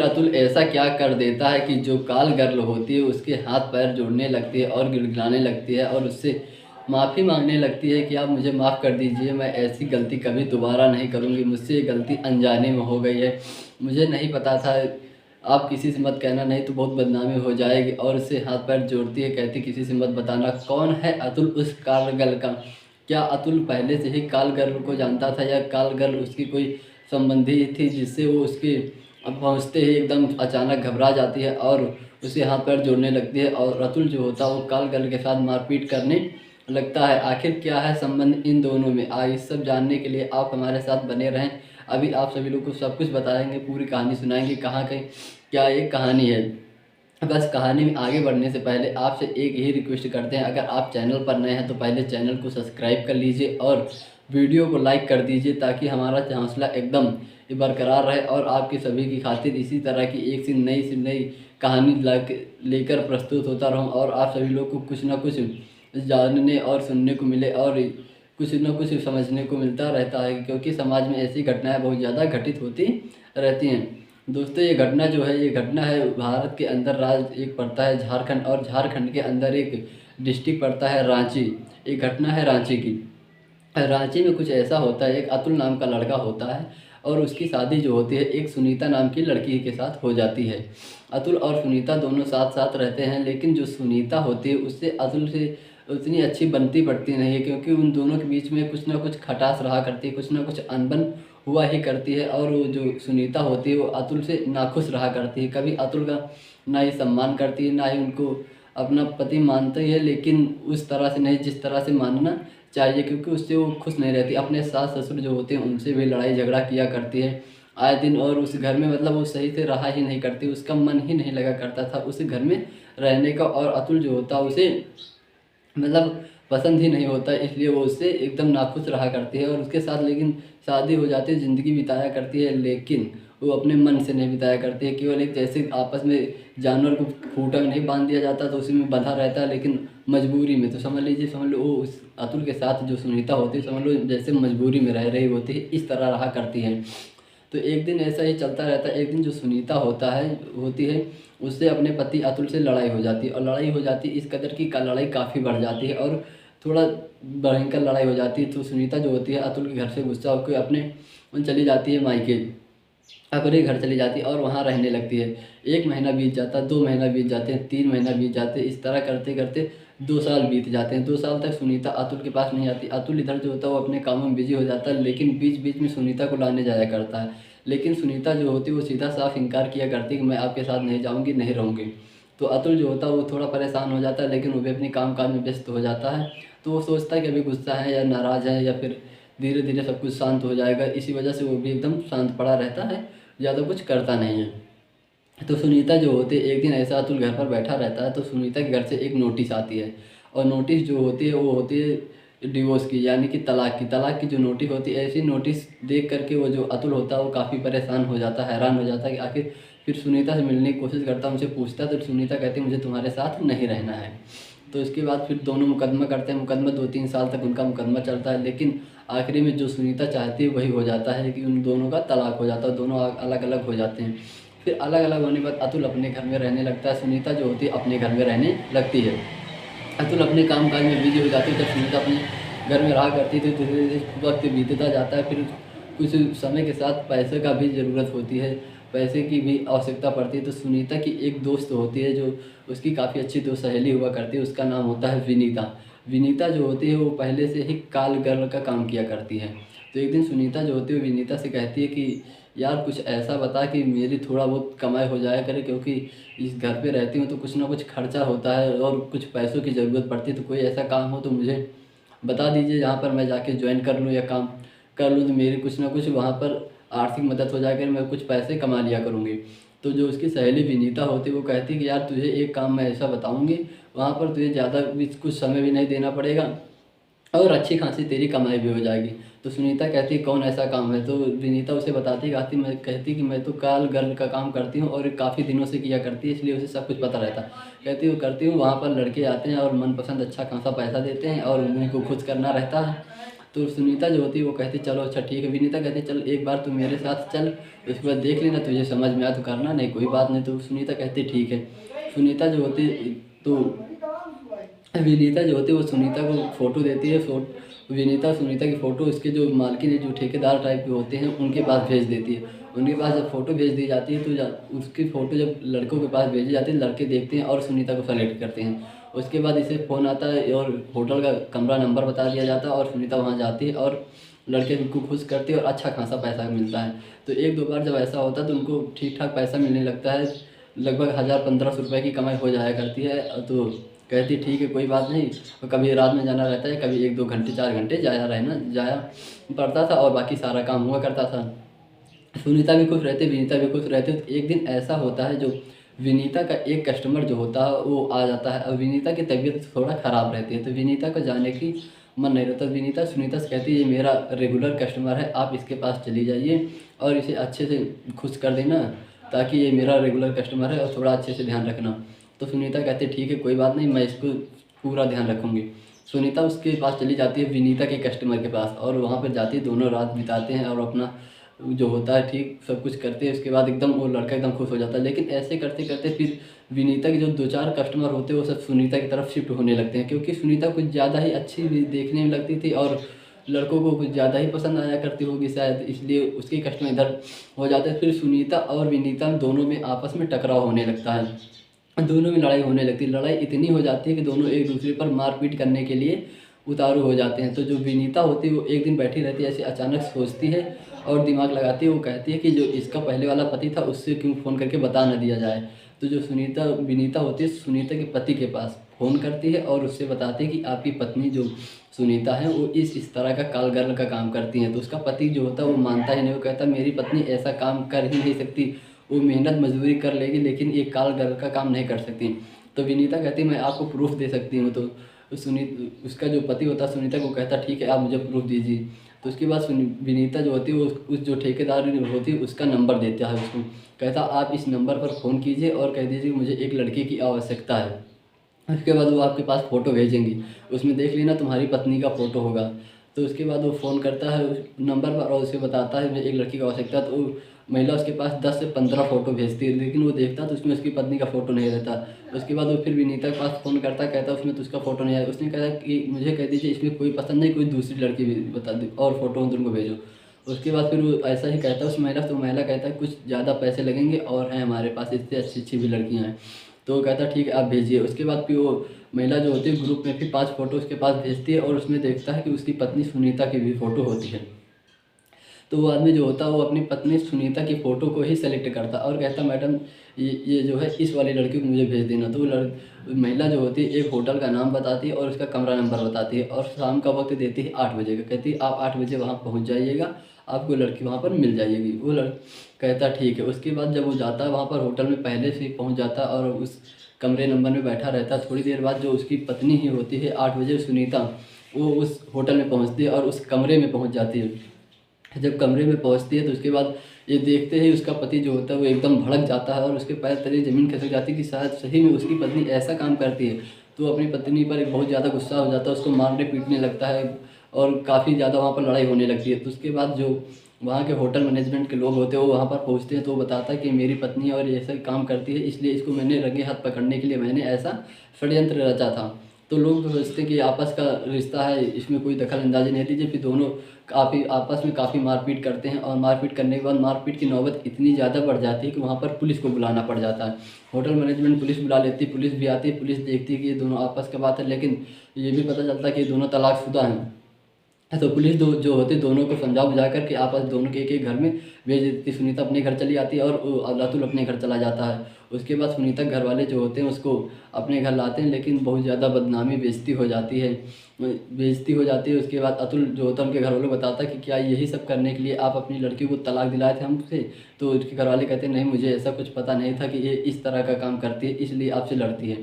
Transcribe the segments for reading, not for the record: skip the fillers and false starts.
अतुल ऐसा क्या कर देता है कि जो काल गर्ल होती है उसके हाथ पैर जोड़ने लगती है और गिड़गिड़ाने लगती है और उससे माफ़ी मांगने लगती है कि आप मुझे माफ़ कर दीजिए, मैं ऐसी गलती कभी दोबारा नहीं करूँगी, मुझसे ये गलती अनजाने में हो गई है, मुझे नहीं पता था, आप किसी से मत कहना नहीं तो बहुत बदनामी हो जाएगी। और उससे हाथ पैर जोड़ती है, कहती किसी से मत बताना। कौन है अतुल उस काल गर्ल का? क्या अतुल पहले से ही काल गर्ल को जानता था या काल गर्ल उसकी कोई संबंधी थी जिससे वो उसके अब पहुँचते ही एकदम अचानक घबरा जाती है और उसे हाथ पैर जोड़ने लगती है और अतुल जो होता है वो काल गर्ल के साथ मारपीट करने लगता है। आखिर क्या है संबंध इन दोनों में? ये सब जानने के लिए आप हमारे साथ बने रहें। अभी आप सभी लोग को सब कुछ बताएंगे, पूरी कहानी सुनाएंगे, कहाँ कहीं क्या एक कहानी है। बस कहानी में आगे बढ़ने से पहले आपसे एक ही रिक्वेस्ट करते हैं, अगर आप चैनल पर नए हैं तो पहले चैनल को सब्सक्राइब कर लीजिए और वीडियो को लाइक कर दीजिए ताकि हमारा हौसला एकदम बरकरार रहे और आपकी सभी की खातिर इसी तरह की एक से नई कहानी लेकर प्रस्तुत होता रहूं और आप सभी लोग को कुछ ना कुछ जानने और सुनने को मिले और कुछ न कुछ समझने को मिलता रहता है, क्योंकि समाज में ऐसी घटनाएं बहुत ज़्यादा घटित होती रहती हैं। दोस्तों ये घटना जो है, ये घटना है भारत के अंदर राज्य एक पड़ता है झारखंड और झारखंड के अंदर एक डिस्ट्रिक्ट पड़ता है रांची। एक घटना है रांची की। रांची में कुछ ऐसा होता है, एक अतुल नाम का लड़का होता है और उसकी शादी जो होती है एक सुनीता नाम की लड़की के साथ हो जाती है। अतुल और सुनीता दोनों साथ साथ रहते हैं, लेकिन जो सुनीता होती है उससे अतुल से उतनी अच्छी बनती पड़ती नहीं है, क्योंकि उन दोनों के बीच में कुछ ना कुछ खटास रहा करती है, कुछ ना कुछ अनबन हुआ ही करती है। और वो जो सुनीता होती है वो अतुल से नाखुश रहा करती है, कभी अतुल का ना ही सम्मान करती है ना ही उनको अपना पति मानती है, लेकिन उस तरह से नहीं जिस तरह से मानना चाहिए, क्योंकि उससे वो खुश नहीं रहती। अपने सास ससुर जो होते हैं उनसे भी लड़ाई झगड़ा किया करती है आए दिन और उस घर में मतलब वो सही से रहा ही नहीं करती, उसका मन ही नहीं लगा करता था उस घर में रहने का। और अतुल जो होता उसे मतलब पसंद ही नहीं होता, इसलिए वो उससे एकदम नाखुश रहा करती है और उसके साथ लेकिन शादी हो जाती है, ज़िंदगी बिताया करती है, लेकिन वो अपने मन से नहीं बिताया करती है। केवल एक जैसे आपस में जानवर को खूंटा में नहीं बांध दिया जाता तो उसी में बंधा रहता है, लेकिन मजबूरी में। तो समझ लो वो उस अतुल के साथ जो सुनीता होती है, समझ लो जैसे मजबूरी में रह रही होती है, इस तरह रहा करती है। तो एक दिन ऐसा ही चलता रहता है। एक दिन जो सुनीता होती है उससे अपने पति अतुल से लड़ाई हो जाती है और लड़ाई हो जाती है इस कदर की लड़ाई काफ़ी बढ़ जाती है और थोड़ा भयंकर लड़ाई हो जाती है। तो सुनीता जो होती है अतुल के घर से गुस्सा होकर अपने चली जाती है मायके, अपने घर चली जाती है और वहाँ रहने लगती है। 1 महीना बीत जाता है, 2 महीना बीत जाते हैं, 3 महीना बीत जाते हैं, इस तरह करते करते 2 साल बीत जाते हैं। 2 साल तक सुनीता अतुल के पास नहीं आती। अतुल इधर जो होता है वो अपने कामों में बिजी हो जाता है, लेकिन बीच बीच में सुनीता को लाने जाया करता है। लेकिन सुनीता जो होती है वो सीधा साफ इनकार किया करती है कि मैं आपके साथ नहीं जाऊँगी, नहीं रहूँगी। तो अतुल जो होता है वो थोड़ा परेशान हो जाता है, लेकिन वो भी अपने काम काज में व्यस्त हो जाता है। तो वो सोचता है कि अभी गुस्सा है या नाराज़ है या फिर धीरे धीरे सब कुछ शांत हो जाएगा, इसी वजह से वो भी एकदम शांत पड़ा रहता है, ज़्यादा कुछ करता नहीं है। तो सुनीता जो होती है एक दिन ऐसा अतुल घर पर बैठा रहता है तो सुनीता के घर से एक नोटिस आती है और नोटिस जो होती है वो होती है डिवोर्स की, यानी कि तलाक की जो नोटिस होती है। ऐसी नोटिस देख करके वो जो अतुल होता है वो काफ़ी परेशान हो जाता है, हैरान हो जाता है कि आखिर। फिर सुनीता से मिलने की कोशिश करता है, उनसे पूछता है तो सुनीता कहती है मुझे तुम्हारे साथ नहीं रहना है। तो इसके बाद फिर दोनों मुकदमा करते हैं। मुकदमा 2-3 साल तक उनका मुकदमा चलता है, लेकिन आखिरी में जो सुनीता चाहती है वही हो जाता है कि उन दोनों का तलाक हो जाता है, दोनों अलग अलग हो जाते हैं। फिर अलग अलग होने के बाद अतुल अपने घर में रहने लगता है, सुनीता जो होती है अपने घर में रहने लगती है। अतुल अपने काम काज में बिजी हो जाती है, जब सुनीता अपने घर में रहा करती थी तो धीरे धीरे वक्त बीतता जाता है। फिर कुछ समय के साथ पैसे का भी ज़रूरत होती है, पैसे की भी आवश्यकता पड़ती है। तो सुनीता की एक दोस्त होती है जो उसकी काफ़ी अच्छी दोस्त सहेली हुआ करती है, उसका नाम होता है विनीता। विनीता जो होती है वो पहले से ही काल गर्ल का काम किया करती है। तो एक दिन सुनीता जो होती है विनीता से कहती है कि यार कुछ ऐसा बता कि मेरी थोड़ा बहुत कमाई हो जाया करे, क्योंकि इस घर पे रहती हूँ तो कुछ ना कुछ खर्चा होता है और कुछ पैसों की ज़रूरत पड़ती है। तो कोई ऐसा काम हो तो मुझे बता दीजिए जहाँ पर मैं जाके ज्वाइन कर लूँ या काम कर लूँ, तो मेरी कुछ ना कुछ वहाँ पर आर्थिक मदद हो जाएगी, मैं कुछ पैसे कमा लिया करूँगी। तो जो उसकी सहेली विनीता होती है वो कहती है कि यार तुझे एक काम मैं ऐसा बताऊँगी, वहाँ पर तुझे ज़्यादा भी कुछ समय भी नहीं देना पड़ेगा और अच्छी खासी तेरी कमाई भी हो जाएगी। तो सुनीता कहती है कौन ऐसा काम है? तो विनीता उसे बताती है, कहती कि मैं तो काल गर्ल का काम करती हूँ और काफ़ी दिनों से किया करती है, इसलिए उसे सब कुछ पता रहता है। कहती हूँ करती हूँ, वहाँ पर लड़के आते हैं और मनपसंद अच्छा खासा पैसा देते हैं और उन्हीं को खुश करना रहता है। तो सुनीता जो होती है वो कहती चलो अच्छा ठीक है। विनीता कहती चल एक बार तू मेरे साथ चल, उसके बाद देख लेना, तुझे समझ में आया तो करना, नहीं कोई बात नहीं। तो सुनीता कहती ठीक है। सुनीता जो होती तो विनीता जो होती है वो सुनीता को फ़ोटो देती है। विनीता सुनीता की फ़ोटो उसके जो मालकिन है, जो ठेकेदार टाइप के होते हैं, उनके पास भेज देती है। उनके पास जब फ़ोटो भेज दी जाती है तो उसकी फ़ोटो जब लड़कों के पास भेजी जाती है, लड़के देखते हैं और सुनीता को सेलेक्ट करते हैं। उसके बाद इसे फ़ोन आता है और होटल का कमरा नंबर बता दिया जाता है और सुनीता वहाँ जाती है और लड़के उनको खुश करती है और अच्छा खासा पैसा मिलता है। तो एक दो बार जब ऐसा होता है तो उनको ठीक ठाक पैसा मिलने लगता है, लगभग 1000-1500 रुपये की कमाई हो जाया करती है। तो कहती ठीक है कोई बात नहीं। और कभी रात में जाना रहता है, कभी 1-2 घंटे 4 घंटे जाया पड़ता था और बाकी सारा काम हुआ करता था। सुनीता भी खुश रहती, विनीता भी खुश रहती। तो एक दिन ऐसा होता है जो विनीता का एक कस्टमर जो होता है वो आ जाता है और विनीता की तबीयत थोड़ा ख़राब रहती है, तो विनीता को जाने की मन नहीं रहता। विनीता सुनीता से कहती है ये मेरा रेगुलर कस्टमर है, आप इसके पास चली जाइए और इसे अच्छे से खुश कर देना, ताकि ये मेरा रेगुलर कस्टमर है और थोड़ा अच्छे से ध्यान रखना। तो सुनीता कहती है ठीक है कोई बात नहीं, मैं इसको पूरा ध्यान रखूँगी। सुनीता उसके पास चली जाती है विनीता के कस्टमर के पास और वहाँ पर जाती है, दोनों रात बिताते हैं और अपना जो होता है ठीक सब कुछ करते हैं। उसके बाद एकदम वो लड़का एकदम खुश हो जाता है। लेकिन ऐसे करते करते फिर विनीता के जो 2-4 कस्टमर होते हैं वो सब सुनीता की तरफ शिफ्ट होने लगते हैं, क्योंकि सुनीता कुछ ज़्यादा ही अच्छी भी देखने में लगती थी और लड़कों को कुछ ज़्यादा ही पसंद आया करती होगी शायद, इसलिए उसके कस्टमर इधर हो जाते हैं। फिर सुनीता और विनीता दोनों में आपस में टकराव होने लगता है, दोनों में लड़ाई होने लगती है। लड़ाई इतनी हो जाती है कि दोनों एक दूसरे पर मारपीट करने के लिए उतारू हो जाते हैं। तो जो विनीता होती है वो एक दिन बैठी रहती है, ऐसे अचानक सोचती है और दिमाग लगाती है। वो कहती है कि जो इसका पहले वाला पति था उससे क्यों फ़ोन करके बता ना दिया जाए। तो जो विनीता होती है सुनीता के पति के पास फ़ोन करती है और उससे बताती है कि आपकी पत्नी जो सुनीता है वो इस तरह का कॉल गर्ल का काम करती हैं। तो उसका पति जो होता है वो मानता ही नहीं, वो कहता मेरी पत्नी ऐसा काम कर ही नहीं सकती, वो मेहनत मजदूरी कर लेगी लेकिन ये कॉल गर्ल का काम नहीं कर सकती। तो विनीता कहती मैं आपको प्रूफ़ दे सकती हूँ। तो उसका जो पति होता है सुनीता को कहता ठीक है आप मुझे प्रूफ़ दीजिए। तो उसके बाद विनीता जो होती है वो उस जो ठेकेदार होती है उसका नंबर देता है उसको, कहता आप इस नंबर पर फ़ोन कीजिए और कह दीजिए मुझे एक लड़के की आवश्यकता है। उसके बाद वो आपके पास फ़ोटो भेजेंगी, उसमें देख लेना तुम्हारी पत्नी का फ़ोटो होगा। तो उसके बाद वो फ़ोन करता है उस नंबर पर और उसे बताता है मुझे एक लड़की की आवश्यकता है। तो वो महिला उसके पास 10 से 15 फ़ोटो भेजती है, लेकिन वो देखता तो उसमें उसकी पत्नी का फ़ोटो नहीं रहता। उसके बाद वो फिर विनीता के पास फ़ोन करता, कहता उसमें तो उसका फ़ोटो नहीं आया। उसने कहा कि मुझे कह दीजिए इसमें कोई पसंद नहीं, कोई दूसरी लड़की भी बता दे और फ़ोटो हम तुमको भेजो। उसके बाद फिर वो ऐसा ही कहता है उस महिला से, तो महिला कहता है कुछ ज़्यादा पैसे लगेंगे और हैं हमारे पास इससे अच्छी-अच्छी भी लड़कियाँ हैं। तो वो कहता है ठीक है आप भेजिए। उसके बाद फिर वो महिला जो होती है ग्रुप में फिर 5 फ़ोटो उसके पास भेजती है और उसमें देखता है कि उसकी पत्नी सुनीता की भी फ़ोटो होती है। तो वो आदमी जो होता है वो अपनी पत्नी सुनीता की फ़ोटो को ही सेलेक्ट करता और कहता मैडम ये जो है इस वाली लड़की को मुझे भेज देना। तो वो महिला जो होती है एक होटल का नाम बताती है और उसका कमरा नंबर बताती है और शाम का वक्त देती है 8 बजे का, कहती है आप 8 बजे वहाँ पहुँच जाइएगा, आपको लड़की वहाँ पर मिल जाएगी। वो कहता ठीक है। उसके बाद जब वो जाता है वहाँ पर होटल में पहले से ही पहुँच जाता है और उस कमरे नंबर में बैठा रहता है। थोड़ी देर बाद जो उसकी पत्नी ही होती है 8 बजे सुनीता, वो उस होटल में पहुँचती है और उस कमरे में पहुँच जाती है। जब कमरे में पहुंचती है तो उसके बाद ये देखते ही उसका पति जो होता है वो एकदम भड़क जाता है और उसके पैर तले ज़मीन खिसक जाती है कि शायद सही में उसकी पत्नी ऐसा काम करती है। तो वो अपनी पत्नी पर बहुत ज़्यादा गुस्सा हो जाता है, उसको मारने पीटने लगता है और काफ़ी ज़्यादा वहाँ पर लड़ाई होने लगती है। तो उसके बाद जो वहाँ के होटल मैनेजमेंट के लोग होते हैं वो वहाँ पर पहुँचते हैं तो वो बताता है कि मेरी पत्नी और ये ऐसा काम करती है, इसलिए इसको मैंने रंगे हाथ पकड़ने के लिए मैंने ऐसा षड्यंत्र रचा था। तो लोग तो सोचते हैं कि आपस का रिश्ता है, इसमें कोई दखल अंदाज़ी नहीं लीजिए। फिर दोनों काफ़ी आपस में काफ़ी मारपीट करते हैं और मारपीट करने के बाद मारपीट की नौबत इतनी ज़्यादा बढ़ जाती है कि वहाँ पर पुलिस को बुलाना पड़ जाता है। होटल मैनेजमेंट पुलिस बुला लेती है, पुलिस भी आती है, पुलिस देखती है कि ये दोनों आपस का बात है, लेकिन ये भी पता चलता है कि ये दोनों तलाकशुदा हैं। तो पुलिस जो होती है दोनों को समझा बुझा कर के आपस दोनों के एक घर में भेज देती। सुनीता अपने घर चली आती है और अतुल अपने घर चला जाता है। उसके बाद सुनीता घर वाले जो होते हैं उसको अपने घर लाते हैं, लेकिन बहुत ज़्यादा बदनामी बेइज्जती हो जाती है। उसके बाद अतुल जो होता है उनके घर वालों को बताता है कि क्या यही सब करने के लिए आप अपनी लड़की को तलाक दिलाए थे हमसे। तो उसके घर वाले कहते हैं नहीं मुझे ऐसा कुछ पता नहीं था कि ये इस तरह का काम करती है, इसलिए आपसे लड़ती है।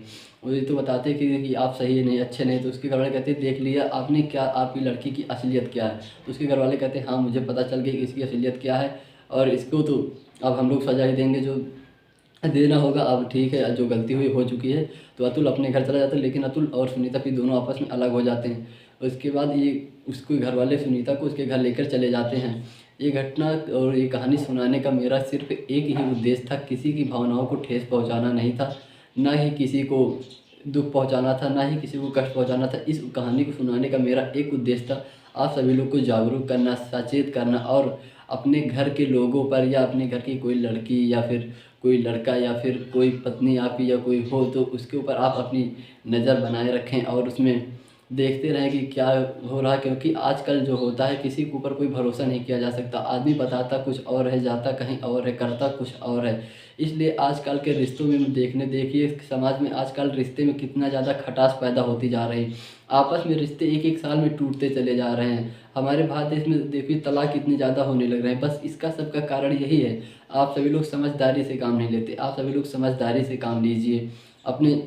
वो ये तो बताते हैं कि आप सही नहीं अच्छे नहीं। तो उसके घर वाले कहते हैं देख लिया आपने क्या आपकी लड़की की असलियत क्या है। तो उसके घर वाले कहते हैं हाँ मुझे पता चल गई कि इसकी असलियत क्या है और इसको तो अब हम लोग सजा ही देंगे जो देना होगा। अब ठीक है जो गलती हुई हो चुकी है। तो अतुल अपने घर चला जाता है, लेकिन अतुल और सुनीता फिर दोनों आपस में अलग हो जाते हैं। उसके बाद ये उसके घर वाले सुनीता को उसके घर लेकर चले जाते हैं। ये घटना और ये कहानी सुनाने का मेरा सिर्फ एक ही उद्देश्य था, किसी की भावनाओं को ठेस पहुंचाना नहीं था, ना ही किसी को दुख पहुंचाना था, ना ही किसी को कष्ट पहुंचाना था। इस कहानी को सुनाने का मेरा एक उद्देश्य था, आप सभी लोग को जागरूक करना, सचेत करना और अपने घर के लोगों पर या अपने घर की कोई लड़की या फिर कोई लड़का या फिर कोई पत्नी आपकी या कोई हो तो उसके ऊपर आप अपनी नज़र बनाए रखें और उसमें देखते रहें कि क्या हो रहा है। क्योंकि आजकल जो होता है किसी के ऊपर कोई भरोसा नहीं किया जा सकता। आदमी बताता कुछ और है, जाता कहीं और है, करता कुछ और है। इसलिए आजकल के रिश्तों में देखिए समाज में आजकल रिश्ते में कितना ज़्यादा खटास पैदा होती जा रही है। आपस में रिश्ते एक एक साल में टूटते चले जा रहे हैं। हमारे भारत देश में देखिए तलाक कितने ज़्यादा होने लग रहे हैं। बस इसका सबका कारण यही है, आप सभी लोग समझदारी से काम नहीं लेते। आप सभी लोग समझदारी से काम लीजिए, अपने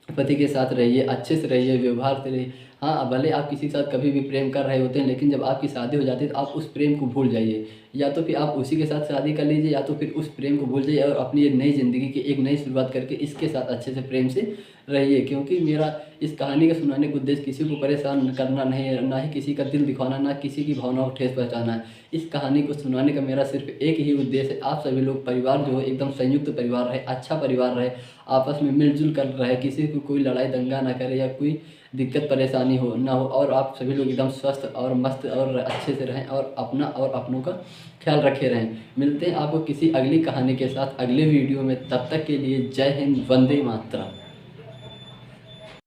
पति के साथ रहिए, अच्छे से रहिए, व्यवहार से रहिए। हाँ, भले आप किसी के साथ कभी भी प्रेम कर रहे होते हैं, लेकिन जब आपकी शादी हो जाती है तो आप उस प्रेम को भूल जाइए। या तो फिर आप उसी के साथ शादी कर लीजिए या तो फिर उस प्रेम को भूल जाइए और अपनी एक नई ज़िंदगी की एक नई शुरुआत करके इसके साथ अच्छे से प्रेम से रहिए। क्योंकि मेरा इस कहानी का सुनाने का उद्देश्य किसी को परेशान करना नहीं है, ना ही किसी का दिल दिखाना, ना किसी की भावनाओं को ठेस पहुँचाना है। इस कहानी को सुनाने का मेरा सिर्फ एक ही उद्देश्य है, आप सभी लोग परिवार जो है एकदम संयुक्त परिवार रहे, अच्छा परिवार रहे, आपस में मिलजुल कर रहे, किसी को कोई लड़ाई दंगा ना करे या कोई दिक्कत परेशानी हो ना हो, और आप सभी लोग एकदम स्वस्थ और मस्त और अच्छे से रहें और अपना और अपनों का ख्याल रखे रहें। मिलते हैं आपको किसी अगली कहानी के साथ अगले वीडियो में। तब तक के लिए जय हिंद, वंदे मातरम।